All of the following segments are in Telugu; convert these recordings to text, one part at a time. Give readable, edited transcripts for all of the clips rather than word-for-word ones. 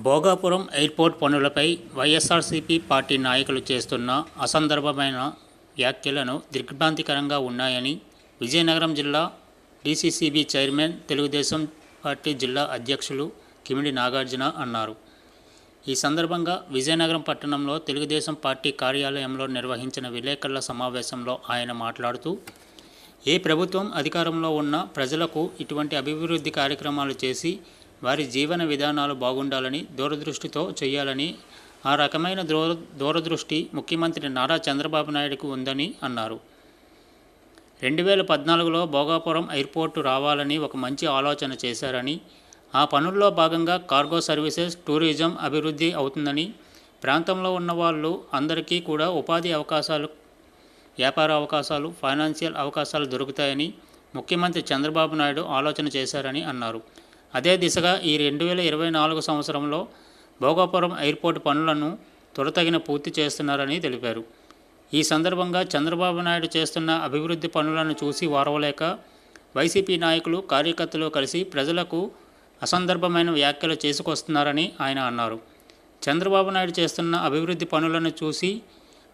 భోగాపురం ఎయిర్పోర్ట్ పనులపై వైఎస్ఆర్సీపీ పార్టీ నాయకులు చేస్తున్న అసందర్భమైన వ్యాఖ్యలను దిగ్భ్రాంతికరంగా ఉన్నాయని విజయనగరం జిల్లా డీసీసీబీ చైర్మన్ తెలుగుదేశం పార్టీ జిల్లా అధ్యక్షులు కిమిడి నాగార్జున అన్నారు. ఈ సందర్భంగా విజయనగరం పట్టణంలో తెలుగుదేశం పార్టీ కార్యాలయంలో నిర్వహించిన విలేకరుల సమావేశంలో ఆయన మాట్లాడుతూ, ఏ ప్రభుత్వం అధికారంలో ఉన్నా ప్రజలకు ఇటువంటి అభివృద్ధి కార్యక్రమాలు చేసి వారి జీవన విధానాలు బాగుండాలని దూరదృష్టితో చేయాలని, ఆ రకమైన దూరదృష్టి ముఖ్యమంత్రి నారా చంద్రబాబు నాయుడుకు ఉందని అన్నారు. 2014లో భోగాపురం ఎయిర్పోర్టు రావాలని ఒక మంచి ఆలోచన చేశారని, ఆ పనుల్లో భాగంగా కార్గో సర్వీసెస్, టూరిజం అభివృద్ధి అవుతుందని, ప్రాంతంలో ఉన్న వాళ్ళు అందరికీ కూడా ఉపాధి అవకాశాలు, వ్యాపార అవకాశాలు, ఫైనాన్షియల్ అవకాశాలు దొరుకుతాయని ముఖ్యమంత్రి చంద్రబాబు నాయుడు ఆలోచన చేశారని అన్నారు. అదే దిశగా ఈ 2024 సంవత్సరంలో భోగాపురం ఎయిర్పోర్టు పనులను త్వరితగిన పూర్తి చేస్తున్నారని తెలిపారు. ఈ సందర్భంగా చంద్రబాబు నాయుడు చేస్తున్న అభివృద్ధి పనులను చూసి వారవలేక వైసీపీ నాయకులు, కార్యకర్తలు కలిసి ప్రజలకు అసందర్భమైన వ్యాఖ్యలు చేసుకొస్తున్నారని ఆయన అన్నారు. చంద్రబాబు నాయుడు చేస్తున్న అభివృద్ధి పనులను చూసి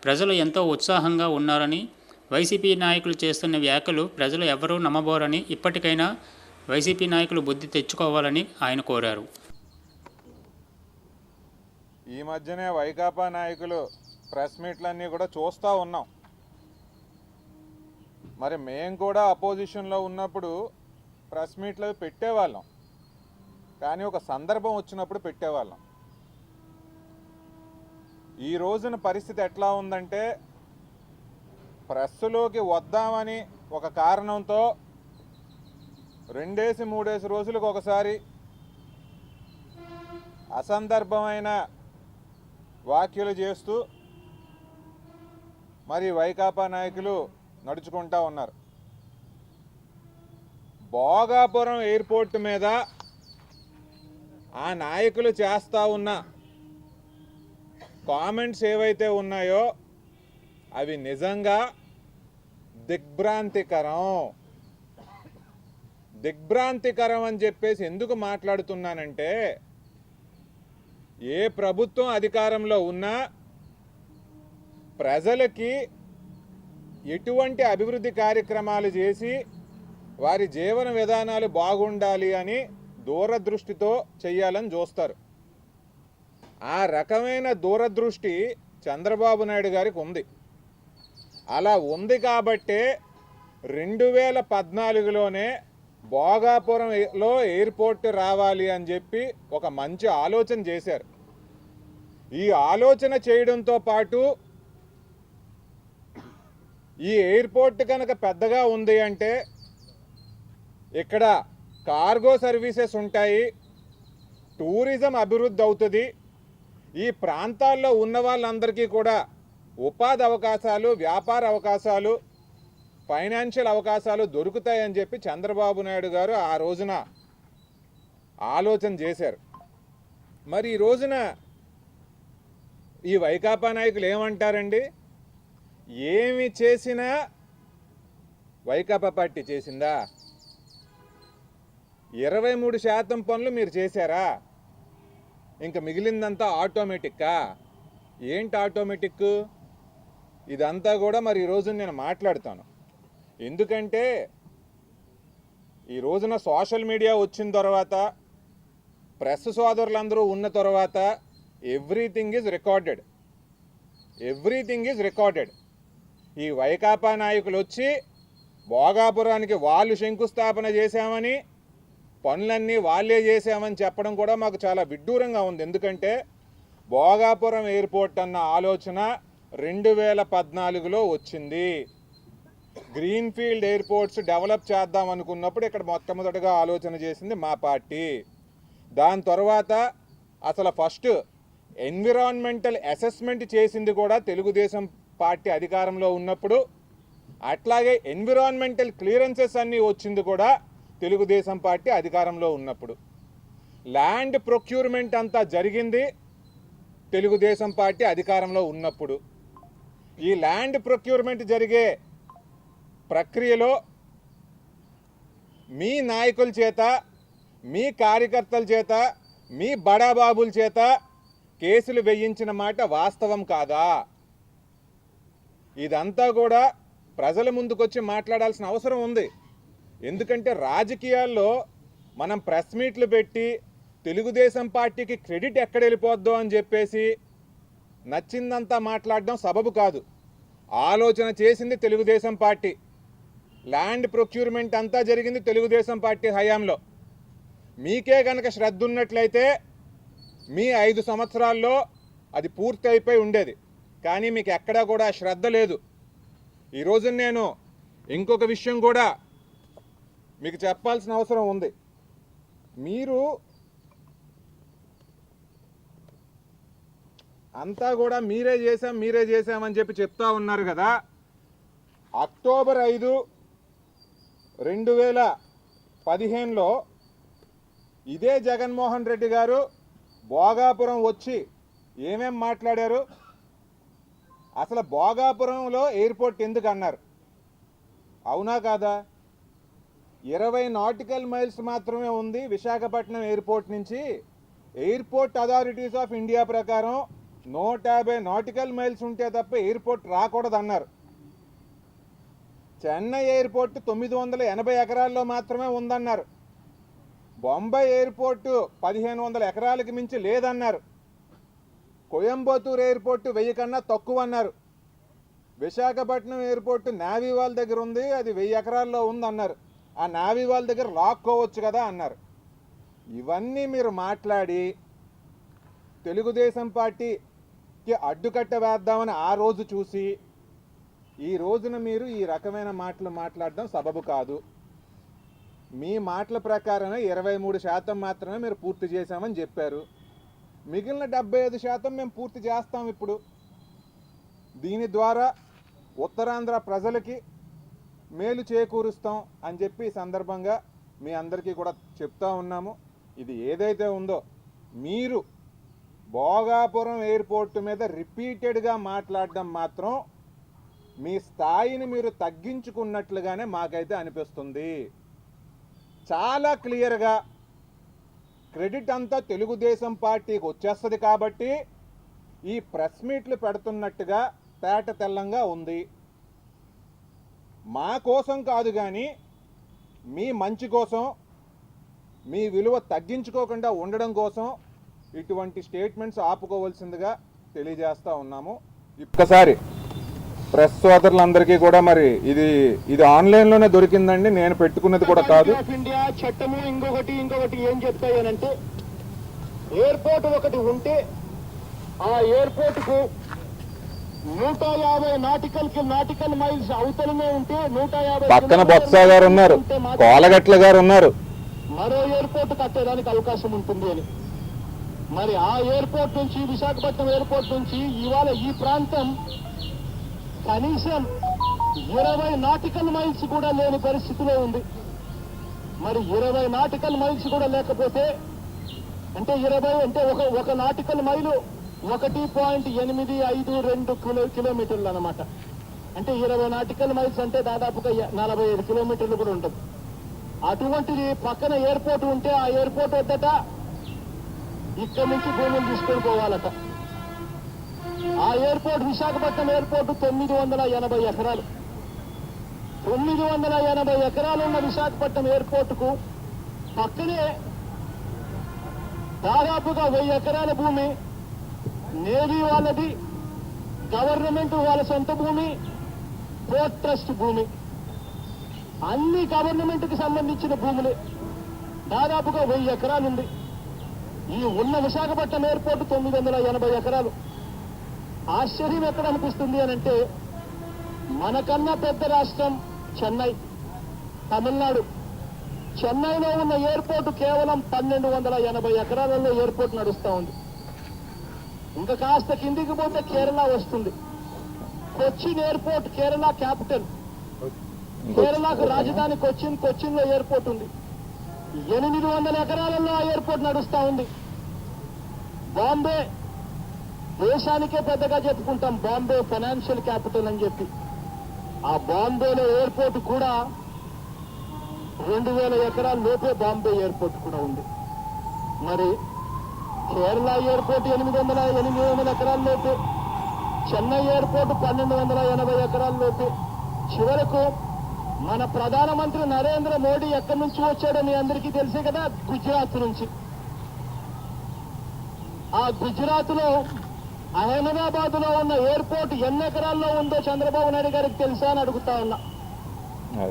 ప్రజలు ఎంతో ఉత్సాహంగా ఉన్నారని, వైసీపీ నాయకులు చేస్తున్న వ్యాఖ్యలు ప్రజలు ఎవరూ నమ్మబోరని, ఇప్పటికైనా వైసీపీ నాయకులు బుద్ధి తెచ్చుకోవాలని ఆయన కోరారు. ఈ మధ్యనే వైకాపా నాయకులు ప్రెస్ మీట్లన్నీ కూడా చూస్తూ ఉన్నాం. మరి మేము కూడా అపోజిషన్లో ఉన్నప్పుడు ప్రెస్ మీట్లు పెట్టేవాళ్ళం, కానీ ఒక సందర్భం వచ్చినప్పుడు పెట్టేవాళ్ళం. ఈ రోజున పరిస్థితి ఎట్లా ఉందంటే, ప్రెస్సులోకి వద్దామని ఒక కారణంతో 2-3 రోజులకు ఒకసారి అసందర్భమైన వ్యాఖ్యలు చేస్తూ మరి వైకాపా నాయకులు నడుచుకుంటా ఉన్నారు. భోగాపురం ఎయిర్పోర్ట్ మీద ఆ నాయకులు చేస్తూ ఉన్న కామెంట్స్ ఏవైతే ఉన్నాయో అవి నిజంగా దిగ్భ్రాంతికరం అని చెప్పేసి ఎందుకు మాట్లాడుతున్నానంటే, ఏ ప్రభుత్వం అధికారంలో ఉన్నా ప్రజలకి ఎటువంటి అభివృద్ధి కార్యక్రమాలు చేసి వారి జీవన విధానాలు బాగుండాలి అని దూరదృష్టితో చేయాలని చూస్తారు. ఆ రకమైన దూరదృష్టి చంద్రబాబు నాయుడు గారికి ఉంది. అలా ఉంది కాబట్టే 2014లోనే భోగాపురంలో ఎయిర్పోర్ట్ రావాలి అని చెప్పి ఒక మంచి ఆలోచన చేశారు. ఈ ఆలోచన చేయడంతో పాటు ఈ ఎయిర్పోర్ట్ కనుక పెద్దగా ఉంది అంటే ఇక్కడ కార్గో సర్వీసెస్ ఉంటాయి, టూరిజం అభివృద్ధి అవుతుంది, ఈ ప్రాంతాల్లో ఉన్న వాళ్ళందరికీ కూడా ఉపాధి అవకాశాలు, వ్యాపార అవకాశాలు, ఫైనాన్షియల్ అవకాశాలు దొరుకుతాయని చెప్పి చంద్రబాబు నాయుడు గారు ఆ రోజున ఆలోచన చేశారు. మరి ఈ రోజున ఈ వైకాపా నాయకులు ఏమంటారండి? ఏమి చేసినా వైకాపా పార్టీ చేసిందా? 23% పనులు మీరు చేశారా? ఇంకా మిగిలిందంతా ఆటోమేటిక్కా? ఏంటి ఆటోమేటిక్? ఇదంతా కూడా మరి ఈ రోజు నేను మాట్లాడతాను. ఎందుకంటే ఈ రోజున సోషల్ మీడియా వచ్చిన తర్వాత, ప్రెస్ సోదరులందరూ ఉన్న తర్వాత ఎవ్రీథింగ్ ఈజ్ రికార్డెడ్. ఈ వైకాపా నాయకులు వచ్చి భోగాపురానికి వాళ్ళు శంకుస్థాపన చేశామని, పనులన్నీ వాళ్ళే చేశామని చెప్పడం కూడా మాకు చాలా విడ్డూరంగా ఉంది. ఎందుకంటే భోగాపురం ఎయిర్పోర్ట్ అన్న ఆలోచన 2014లో వచ్చింది. గ్రీన్ఫీల్డ్ ఎయిర్పోర్ట్స్ డెవలప్ చేద్దాం అనుకున్నప్పుడు ఇక్కడ మొట్టమొదటిగా ఆలోచన చేసింది మా పార్టీ. దాని తర్వాత అసలు ఫస్ట్ ఎన్విరాన్మెంటల్ అసెస్మెంట్ చేసింది కూడా తెలుగుదేశం పార్టీ అధికారంలో ఉన్నప్పుడు. అట్లాగే ఎన్విరాన్మెంటల్ క్లియరెన్సెస్ అన్నీ వచ్చింది కూడా తెలుగుదేశం పార్టీ అధికారంలో ఉన్నప్పుడు. ల్యాండ్ ప్రొక్యూర్మెంట్ అంతా జరిగింది తెలుగుదేశం పార్టీ అధికారంలో ఉన్నప్పుడు. ఈ ల్యాండ్ ప్రొక్యూర్మెంట్ జరిగే ప్రక్రియలో మీ నాయకుల చేత, మీ కార్యకర్తల చేత, మీ బడాబాబుల చేత కేసులు వేయించిన మాట వాస్తవం కాదా? ఇదంతా కూడా ప్రజల ముందుకొచ్చి మాట్లాడాల్సిన అవసరం ఉంది. ఎందుకంటే రాజకీయాల్లో మనం ప్రెస్ మీట్లు పెట్టి తెలుగుదేశం పార్టీకి క్రెడిట్ ఎక్కడ వెళ్ళిపోద్దో అని చెప్పేసి నచ్చిందంతా మాట్లాడడం సబబు కాదు. ఆలోచన చేసింది తెలుగుదేశం పార్టీ. ల్యాండ్ ప్రొక్యూర్మెంట్ అంతా జరిగింది తెలుగుదేశం పార్టీ హయాంలో. మీకే కనుక శ్రద్ధ ఉన్నట్లయితే మీ 5 సంవత్సరాల్లో అది పూర్తి అయిపోయి ఉండేది. కానీ మీకు ఎక్కడా కూడా శ్రద్ధ లేదు. ఈరోజు నేను ఇంకొక విషయం కూడా మీకు చెప్పాల్సిన అవసరం ఉంది. మీరు అంతా కూడా మీరే చేశామని చెప్పి చెప్తా ఉన్నారు కదా. అక్టోబర్ 5, 2015లో ఇదే జగన్మోహన్ రెడ్డి గారు భోగాపురం వచ్చి ఏమేం మాట్లాడారు? అసలు భోగాపురంలో ఎయిర్పోర్ట్ ఎందుకు అన్నారు? అవునా కాదా? 20 నాటికల్ మైల్స్ మాత్రమే ఉంది విశాఖపట్నం ఎయిర్పోర్ట్ నుంచి. ఎయిర్పోర్ట్ అథారిటీస్ ఆఫ్ ఇండియా ప్రకారం 150 నాటికల్ మైల్స్ ఉంటే తప్ప ఎయిర్పోర్ట్ రాకూడదు అన్నారు. చెన్నై ఎయిర్పోర్ట్ 980 ఎకరాల్లో మాత్రమే ఉందన్నారు. బొంబాయి ఎయిర్పోర్టు 1500 ఎకరాలకు మించి లేదన్నారు. కోయంబత్తూర్ ఎయిర్పోర్టు 1000 కన్నా తక్కువ అన్నారు. విశాఖపట్నం ఎయిర్పోర్టు నేవీ వాళ్ళ దగ్గర ఉంది, అది 1000 ఎకరాల్లో ఉందన్నారు. ఆ నేవీ వాళ్ళ దగ్గర లాక్కోవచ్చు కదా అన్నారు. ఇవన్నీ మీరు మాట్లాడి తెలుగుదేశం పార్టీకి అడ్డుకట్ట వేద్దామని ఆ రోజు చూసి ఈ రోజున మీరు ఈ రకమైన మాటలు మాట్లాడడం సబబు కాదు. మీ మాటల ప్రకారమే 23% మాత్రమే మీరు పూర్తి చేశామని చెప్పారు. మిగిలిన 75% మేము పూర్తి చేస్తాం. ఇప్పుడు దీని ద్వారా ఉత్తరాంధ్ర ప్రజలకి మేలు చేకూరుస్తాం అని చెప్పి ఈ సందర్భంగా మీ అందరికీ కూడా చెప్తా ఉన్నాము. ఇది ఏదైతే ఉందో మీరు భోగాపురం ఎయిర్పోర్ట్ మీద రిపీటెడ్గా మాట్లాడడం మాత్రం మీ స్థాయిని మీరు తగ్గించుకున్నట్లుగానే మాకైతే అనిపిస్తుంది. చాలా క్లియర్గా క్రెడిట్ అంతా తెలుగుదేశం పార్టీకి వచ్చేస్తుంది కాబట్టి ఈ ప్రెస్ మీట్లు పెడుతున్నట్టుగా తేట తెల్లంగా ఉంది. మా కోసం కాదు కానీ మీ మంచి కోసం, మీ విలువ తగ్గించుకోకుండా ఉండడం కోసం ఇటువంటి స్టేట్మెంట్స్ ఆపుకోవాల్సిందిగా తెలియజేస్తూ ఉన్నాము. ఒక్కసారి ప్రెస్ సోదరులందరికీ కూడా మరి ఇది ఆన్లైన్లోనే దొరికిందండి, నేను పెట్టుకున్నది కూడా కాదు. ఇండియా చట్టము ఇంకొకటి ఏం చెప్తాయనంటే ఎయిర్పోర్ట్ ఒకటి ఉంటే ఆ ఎయిర్పోర్ట్ కు 150 నాటికల్ మైల్స్ అవతలనే ఉంటే 150 పక్కన బొత్స గారు ఉన్నారు, కోలగట్ల గారు ఉన్నారు, మరో ఎయిర్పోర్ట్ కట్టేదానికి అవకాశం ఉంటుంది అని. మరి ఆ ఎయిర్పోర్ట్ నుంచి విశాఖపట్నం ఎయిర్పోర్ట్ నుంచి ఇవాళ ఈ ప్రాంతం కనీసం 20 నాటికల్ మైల్స్ కూడా లేని పరిస్థితిలో ఉంది. మరి 20 నాటికల్ మైల్స్ కూడా లేకపోతే అంటే 20 అంటే ఒక నాటికల్ మైలు 1.852 కిలోమీటర్లు అన్నమాట. అంటే 20 నాటికల్ మైల్స్ అంటే దాదాపుగా 45 కిలోమీటర్లు కూడా ఉంటుంది. అటువంటిది పక్కన ఎయిర్పోర్ట్ ఉంటే ఆ ఎయిర్పోర్ట్ వద్దట ఇక్కడి నుంచి భూములు తీసుకొని పోవాలట. ఆ ఎయిర్పోర్ట్ విశాఖపట్నం ఎయిర్పోర్ట్ 980 ఎకరాలు. 980 ఎకరాలు ఉన్న విశాఖపట్నం ఎయిర్పోర్టుకు పక్కనే దాదాపుగా 1000 ఎకరాల భూమి నేవీ వాళ్ళది, గవర్నమెంట్ వాళ్ళ సొంత భూమి, పోర్ట్ ట్రస్ట్ భూమి, అన్ని గవర్నమెంట్కి సంబంధించిన భూములే. దాదాపుగా 1000 ఎకరాలు ఉంది. ఈ ఉన్న విశాఖపట్నం ఎయిర్పోర్ట్ 980 ఎకరాలు. ఆశ్చర్యం ఎక్కడ అనిపిస్తుంది అని అంటే మనకన్నా పెద్ద రాష్ట్రం చెన్నై, తమిళనాడు. చెన్నైలో ఉన్న ఎయిర్పోర్ట్ కేవలం 1280 ఎకరాలలో ఎయిర్పోర్ట్ నడుస్తూ ఉంది. ఇంకా కాస్త కిందికి పోతే కేరళ వస్తుంది. కొచ్చిన్ ఎయిర్పోర్ట్ కేరళ క్యాపిటల్, కేరళకు రాజధాని కొచ్చిన్లో ఎయిర్పోర్ట్ ఉంది. 800 ఎకరాలలో ఆ ఎయిర్పోర్ట్ నడుస్తూ ఉంది. బాంబే, దేశానికే పెద్దగా చెప్పుకుంటాం బాంబే ఫైనాన్షియల్ క్యాపిటల్ అని చెప్పి. ఆ బాంబేలో ఎయిర్పోర్ట్ కూడా 2000 ఎకరాల లోపే బాంబే ఎయిర్పోర్ట్ కూడా ఉంది. మరి కేరళ ఎయిర్పోర్ట్ 800 ఎకరాల లోపు, చెన్నై ఎయిర్పోర్ట్ 1280 ఎకరాల లోపు. చివరకు మన ప్రధానమంత్రి నరేంద్ర మోడీ ఎక్కడి నుంచి వచ్చాడో మీ అందరికీ తెలిసే కదా, గుజరాత్ నుంచి. ఆ గుజరాత్ లో అహ్మదాబాద్ లో ఉన్న ఎయిర్పోర్ట్ ఎన్ని ఎకరాల్లో ఉందో చంద్రబాబు నాయుడు గారికి తెలుసా అని అడుగుతా ఉన్నా.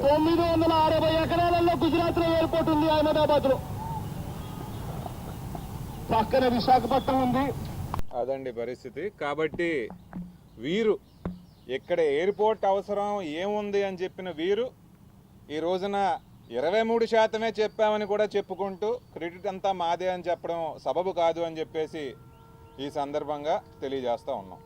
960 ఎకరాలలో గుజరాత్ లో ఎయిర్పోర్ట్ ఉంది. అహ్మదాబాద్ లో పక్కన విశాఖపట్నం ఉంది. అదండి పరిస్థితి. కాబట్టి వీరు ఇక్కడ ఎయిర్పోర్ట్ అవసరం ఏముంది అని చెప్పిన వీరు ఈ రోజున 23% చెప్పామని కూడా చెప్పుకుంటూ క్రెడిట్ అంతా మాదే అని చెప్పడం సబబు కాదు అని చెప్పేసి ఈ సందర్భంగా తెలియజేస్తూ ఉన్నాం.